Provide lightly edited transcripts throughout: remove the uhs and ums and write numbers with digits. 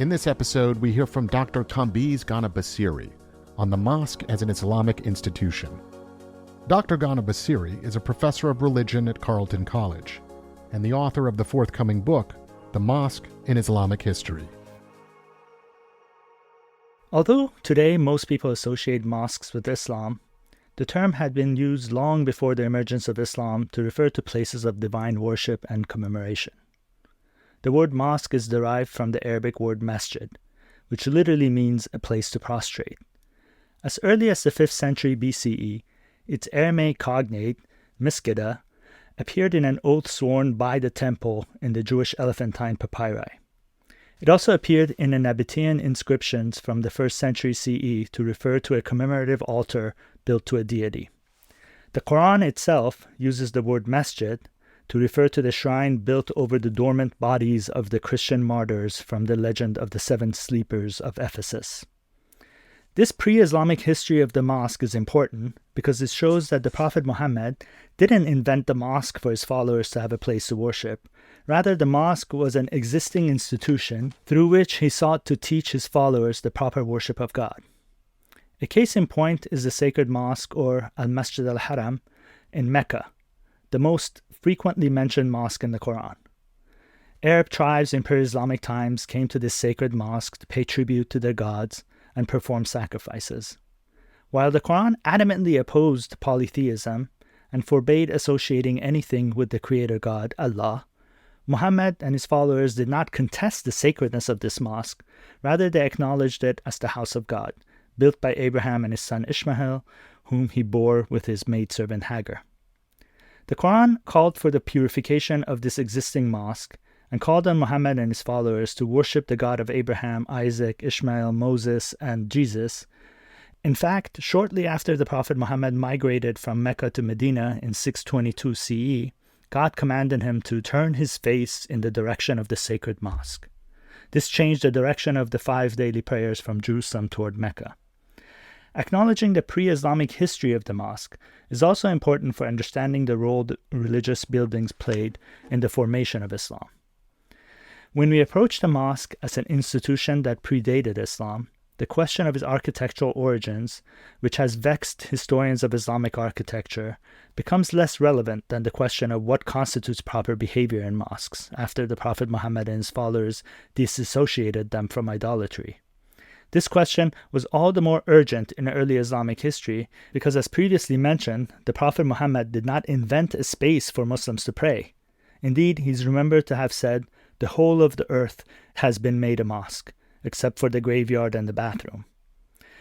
In this episode, we hear from Dr. Kambiz GhaneaBassiri on the mosque as an Islamic institution. Dr. GhaneaBassiri is a professor of religion at Carleton College and the author of the forthcoming book, The Mosque in Islamic History. Although today most people associate mosques with Islam, the term had been used long before the emergence of Islam to refer to places of divine worship and commemoration. The word mosque is derived from the Arabic word masjid, which literally means a place to prostrate. As early as the 5th century BCE, its Aramaic cognate, miskida, appeared in an oath sworn by the temple in the Jewish Elephantine papyri. It also appeared in the Nabatean inscriptions from the 1st century CE to refer to a commemorative altar built to a deity. The Quran itself uses the word masjid to refer to the shrine built over the dormant bodies of the Christian martyrs from the legend of the seven sleepers of Ephesus. This pre-Islamic history of the mosque is important because it shows that the Prophet Muhammad didn't invent the mosque for his followers to have a place to worship. Rather, the mosque was an existing institution through which he sought to teach his followers the proper worship of God. A case in point is the sacred mosque, or Al-Masjid al-Haram, in Mecca, the most frequently mentioned mosque in the Quran. Arab tribes in pre-Islamic times came to this sacred mosque to pay tribute to their gods and perform sacrifices. While the Quran adamantly opposed polytheism and forbade associating anything with the creator God, Allah, Muhammad and his followers did not contest the sacredness of this mosque. Rather, they acknowledged it as the house of God, built by Abraham and his son Ishmael, whom he bore with his maidservant Hagar. The Quran called for the purification of this existing mosque and called on Muhammad and his followers to worship the God of Abraham, Isaac, Ishmael, Moses, and Jesus. In fact, shortly after the Prophet Muhammad migrated from Mecca to Medina in 622 CE, God commanded him to turn his face in the direction of the sacred mosque. This changed the direction of the 5 daily prayers from Jerusalem toward Mecca. Acknowledging the pre-Islamic history of the mosque is also important for understanding the role that religious buildings played in the formation of Islam. When we approach the mosque as an institution that predated Islam, the question of its architectural origins, which has vexed historians of Islamic architecture, becomes less relevant than the question of what constitutes proper behavior in mosques after the Prophet Muhammad and his followers disassociated them from idolatry. This question was all the more urgent in early Islamic history because, as previously mentioned, the Prophet Muhammad did not invent a space for Muslims to pray. Indeed, he is remembered to have said, "The whole of the earth has been made a mosque, except for the graveyard and the bathroom."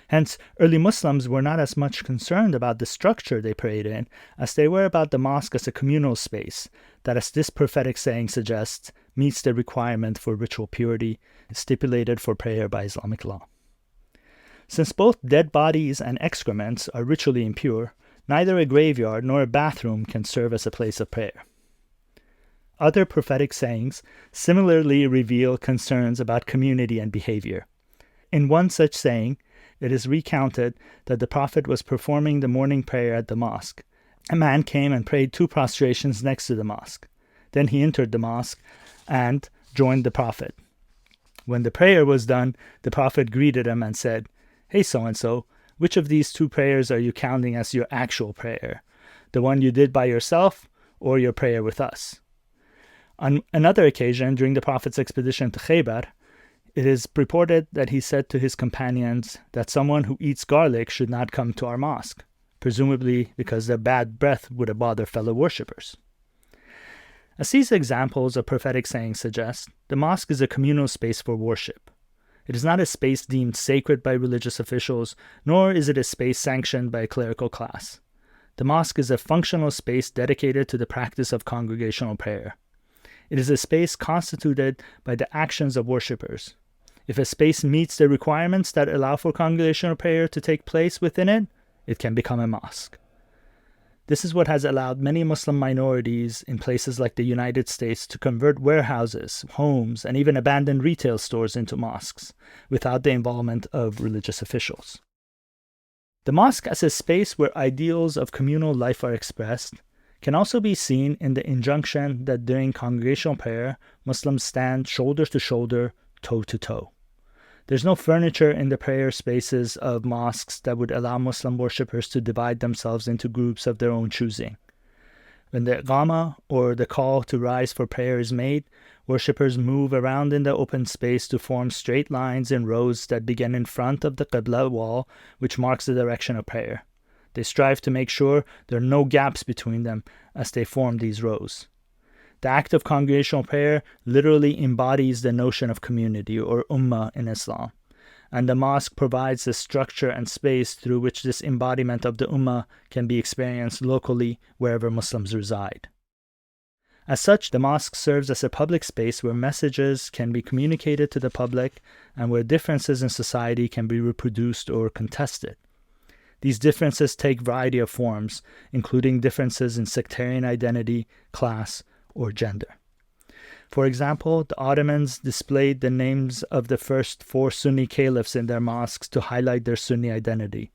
Hence, early Muslims were not as much concerned about the structure they prayed in as they were about the mosque as a communal space that, as this prophetic saying suggests, meets the requirement for ritual purity stipulated for prayer by Islamic law. Since both dead bodies and excrements are ritually impure, neither a graveyard nor a bathroom can serve as a place of prayer. Other prophetic sayings similarly reveal concerns about community and behavior. In one such saying, it is recounted that the Prophet was performing the morning prayer at the mosque. A man came and prayed 2 prostrations next to the mosque. Then he entered the mosque and joined the Prophet. When the prayer was done, the Prophet greeted him and said, "Hey, so-and-so, which of these 2 prayers are you counting as your actual prayer? The one you did by yourself or your prayer with us?" On another occasion, during the Prophet's expedition to Khaybar, it is reported that he said to his companions that someone who eats garlic should not come to our mosque, presumably because their bad breath would bother fellow worshippers. As these examples of prophetic sayings suggest, the mosque is a communal space for worship. It is not a space deemed sacred by religious officials, nor is it a space sanctioned by a clerical class. The mosque is a functional space dedicated to the practice of congregational prayer. It is a space constituted by the actions of worshippers. If a space meets the requirements that allow for congregational prayer to take place within it, it can become a mosque. This is what has allowed many Muslim minorities in places like the United States to convert warehouses, homes, and even abandoned retail stores into mosques without the involvement of religious officials. The mosque as a space where ideals of communal life are expressed can also be seen in the injunction that during congregational prayer, Muslims stand shoulder to shoulder, toe to toe. There's no furniture in the prayer spaces of mosques that would allow Muslim worshippers to divide themselves into groups of their own choosing. When the iqama, or the call to rise for prayer, is made, worshippers move around in the open space to form straight lines in rows that begin in front of the qibla wall, which marks the direction of prayer. They strive to make sure there are no gaps between them as they form these rows. The act of congregational prayer literally embodies the notion of community, or ummah in Islam, and the mosque provides the structure and space through which this embodiment of the ummah can be experienced locally wherever Muslims reside. As such, the mosque serves as a public space where messages can be communicated to the public and where differences in society can be reproduced or contested. These differences take a variety of forms, including differences in sectarian identity, class, or gender. For example, the Ottomans displayed the names of the first 4 Sunni caliphs in their mosques to highlight their Sunni identity.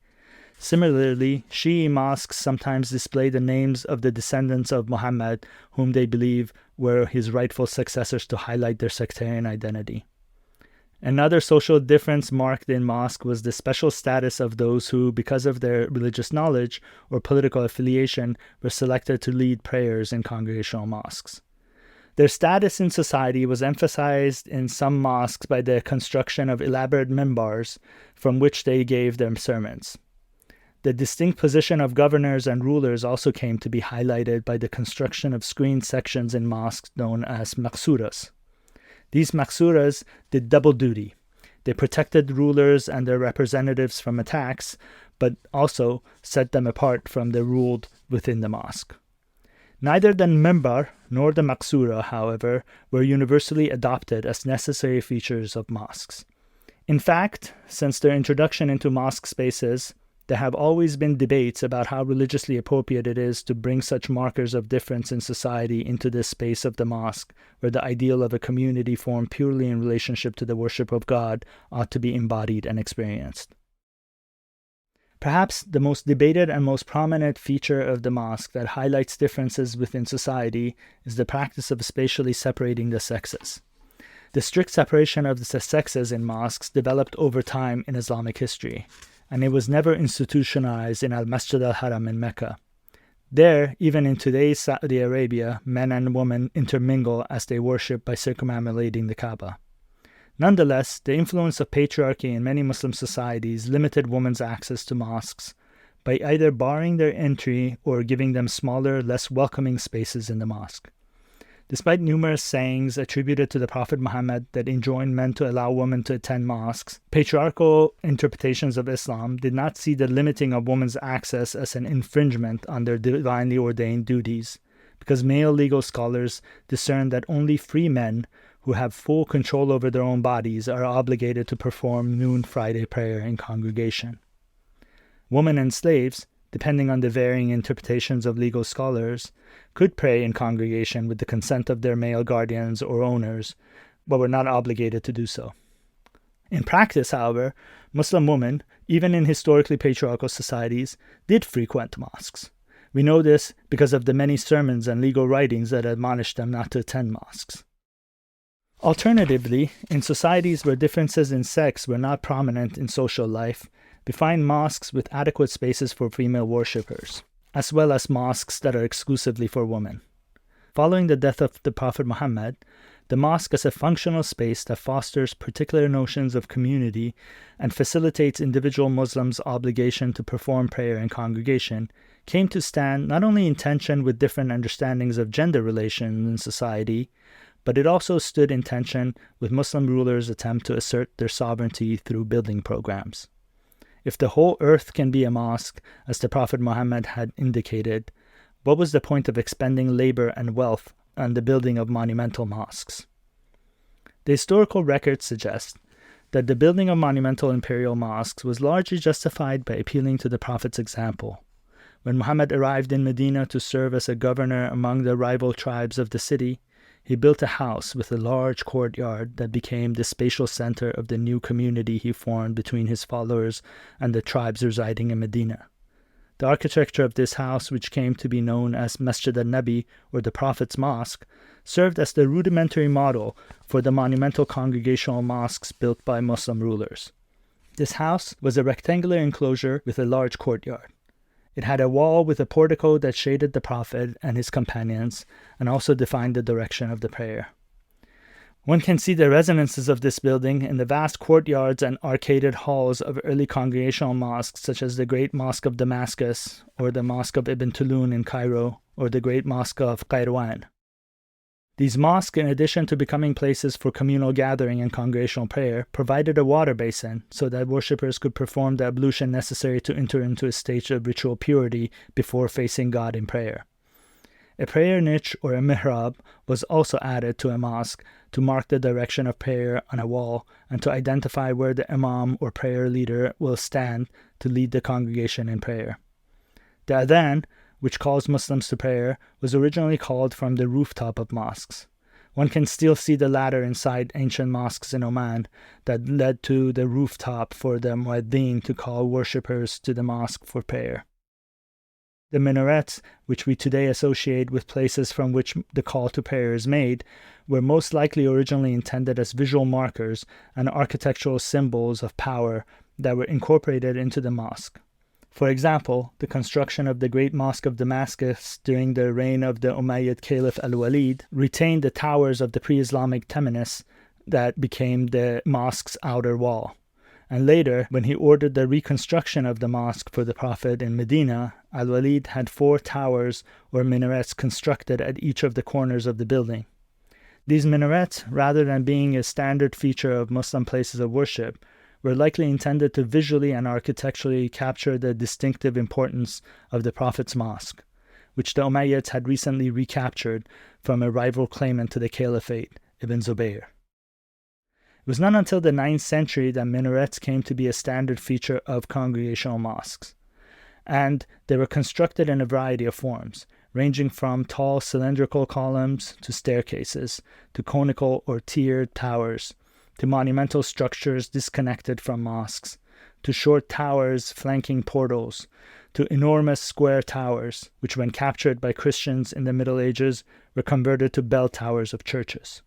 Similarly, Shi'i mosques sometimes display the names of the descendants of Muhammad, whom they believe were his rightful successors, to highlight their sectarian identity. Another social difference marked in mosque was the special status of those who, because of their religious knowledge or political affiliation, were selected to lead prayers in congregational mosques. Their status in society was emphasized in some mosques by the construction of elaborate minbars from which they gave their sermons. The distinct position of governors and rulers also came to be highlighted by the construction of screened sections in mosques known as maqsuras. These maqsuras did double duty. They protected rulers and their representatives from attacks, but also set them apart from the ruled within the mosque. Neither the minbar nor the maqsura, however, were universally adopted as necessary features of mosques. In fact, since their introduction into mosque spaces, there have always been debates about how religiously appropriate it is to bring such markers of difference in society into this space of the mosque, where the ideal of a community formed purely in relationship to the worship of God ought to be embodied and experienced. Perhaps the most debated and most prominent feature of the mosque that highlights differences within society is the practice of spatially separating the sexes. The strict separation of the sexes in mosques developed over time in Islamic history, and it was never institutionalized in Al-Masjid al-Haram in Mecca. There, even in today's Saudi Arabia, men and women intermingle as they worship by circumambulating the Kaaba. Nonetheless, the influence of patriarchy in many Muslim societies limited women's access to mosques by either barring their entry or giving them smaller, less welcoming spaces in the mosque. Despite numerous sayings attributed to the Prophet Muhammad that enjoined men to allow women to attend mosques, patriarchal interpretations of Islam did not see the limiting of women's access as an infringement on their divinely ordained duties, because male legal scholars discern that only free men who have full control over their own bodies are obligated to perform noon Friday prayer in congregation. Women and slaves, depending on the varying interpretations of legal scholars, could pray in congregation with the consent of their male guardians or owners, but were not obligated to do so. In practice, however, Muslim women, even in historically patriarchal societies, did frequent mosques. We know this because of the many sermons and legal writings that admonished them not to attend mosques. Alternatively, in societies where differences in sex were not prominent in social life, we find mosques with adequate spaces for female worshippers, as well as mosques that are exclusively for women. Following the death of the Prophet Muhammad, the mosque as a functional space that fosters particular notions of community and facilitates individual Muslims' obligation to perform prayer in congregation came to stand not only in tension with different understandings of gender relations in society, but it also stood in tension with Muslim rulers' attempt to assert their sovereignty through building programs. If the whole earth can be a mosque, as the Prophet Muhammad had indicated, what was the point of expending labor and wealth on the building of monumental mosques? The historical records suggest that the building of monumental imperial mosques was largely justified by appealing to the Prophet's example. When Muhammad arrived in Medina to serve as a governor among the rival tribes of the city, he built a house with a large courtyard that became the spatial center of the new community he formed between his followers and the tribes residing in Medina. The architecture of this house, which came to be known as Masjid al-Nabi, or the Prophet's Mosque, served as the rudimentary model for the monumental congregational mosques built by Muslim rulers. This house was a rectangular enclosure with a large courtyard. It had a wall with a portico that shaded the Prophet and his companions, and also defined the direction of the prayer. One can see the resonances of this building in the vast courtyards and arcaded halls of early congregational mosques such as the Great Mosque of Damascus, or the Mosque of Ibn Tulun in Cairo, or the Great Mosque of Kairouan. These mosques, in addition to becoming places for communal gathering and congregational prayer, provided a water basin so that worshippers could perform the ablution necessary to enter into a stage of ritual purity before facing God in prayer. A prayer niche or a mihrab was also added to a mosque to mark the direction of prayer on a wall and to identify where the imam or prayer leader will stand to lead the congregation in prayer. The adhan, which calls Muslims to prayer, was originally called from the rooftop of mosques. One can still see the ladder inside ancient mosques in Oman that led to the rooftop for the mueddin to call worshippers to the mosque for prayer. The minarets, which we today associate with places from which the call to prayer is made, were most likely originally intended as visual markers and architectural symbols of power that were incorporated into the mosque. For example, the construction of the Great Mosque of Damascus during the reign of the Umayyad Caliph al-Walid retained the towers of the pre-Islamic temenos that became the mosque's outer wall. And later, when he ordered the reconstruction of the mosque for the Prophet in Medina, al-Walid had 4 towers or minarets constructed at each of the corners of the building. These minarets, rather than being a standard feature of Muslim places of worship, were likely intended to visually and architecturally capture the distinctive importance of the Prophet's mosque, which the Umayyads had recently recaptured from a rival claimant to the caliphate, Ibn Zubayr. It was not until the 9th century that minarets came to be a standard feature of congregational mosques, and they were constructed in a variety of forms, ranging from tall cylindrical columns to staircases, to conical or tiered towers, to monumental structures disconnected from mosques, to short towers flanking portals, to enormous square towers, which when captured by Christians in the Middle Ages were converted to bell towers of churches.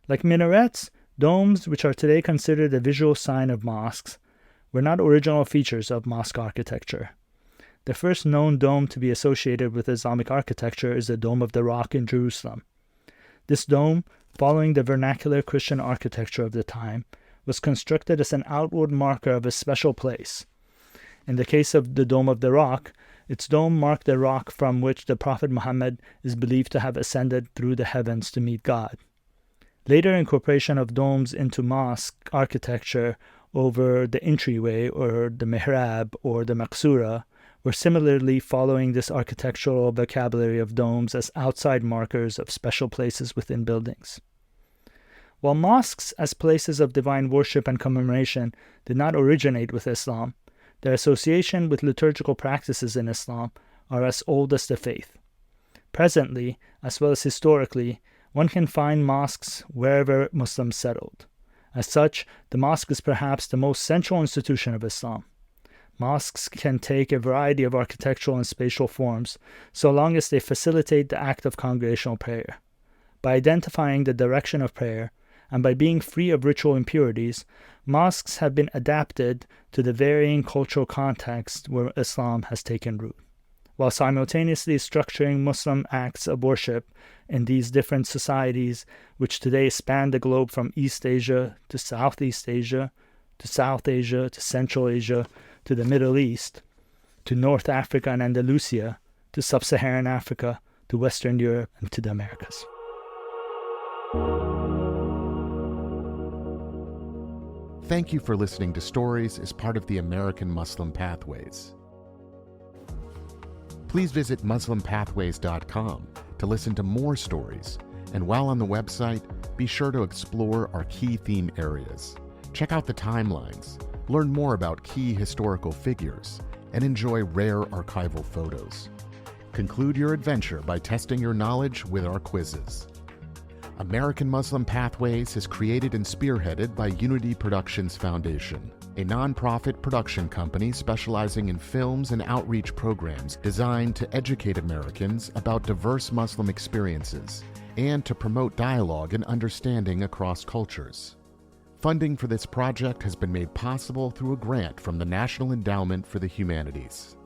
Like minarets, domes, which are today considered a visual sign of mosques, were not original features of mosque architecture. The first known dome to be associated with Islamic architecture is the Dome of the Rock in Jerusalem. This dome, following the vernacular Christian architecture of the time, was constructed as an outward marker of a special place. In the case of the Dome of the Rock, its dome marked the rock from which the Prophet Muhammad is believed to have ascended through the heavens to meet God. Later incorporation of domes into mosque architecture over the entryway or the mihrab or the maqsura were similarly following this architectural vocabulary of domes as outside markers of special places within buildings. While mosques as places of divine worship and commemoration did not originate with Islam, their association with liturgical practices in Islam are as old as the faith. Presently, as well as historically, one can find mosques wherever Muslims settled. As such, the mosque is perhaps the most central institution of Islam. Mosques can take a variety of architectural and spatial forms, so long as they facilitate the act of congregational prayer. By identifying the direction of prayer, and by being free of ritual impurities, mosques have been adapted to the varying cultural context where Islam has taken root, while simultaneously structuring Muslim acts of worship in these different societies, which today span the globe from East Asia to Southeast Asia, to South Asia, to Central Asia, to the Middle East, to North Africa and Andalusia, to Sub-Saharan Africa, to Western Europe, and to the Americas. Thank you for listening to Stories as part of the American Muslim Pathways. Please visit MuslimPathways.com to listen to more stories, and while on the website, be sure to explore our key theme areas. Check out the timelines, learn more about key historical figures, and enjoy rare archival photos. Conclude your adventure by testing your knowledge with our quizzes. American Muslim Pathways is created and spearheaded by Unity Productions Foundation. a nonprofit production company specializing in films and outreach programs designed to educate Americans about diverse Muslim experiences and to promote dialogue and understanding across cultures. Funding for this project has been made possible through a grant from the National Endowment for the Humanities.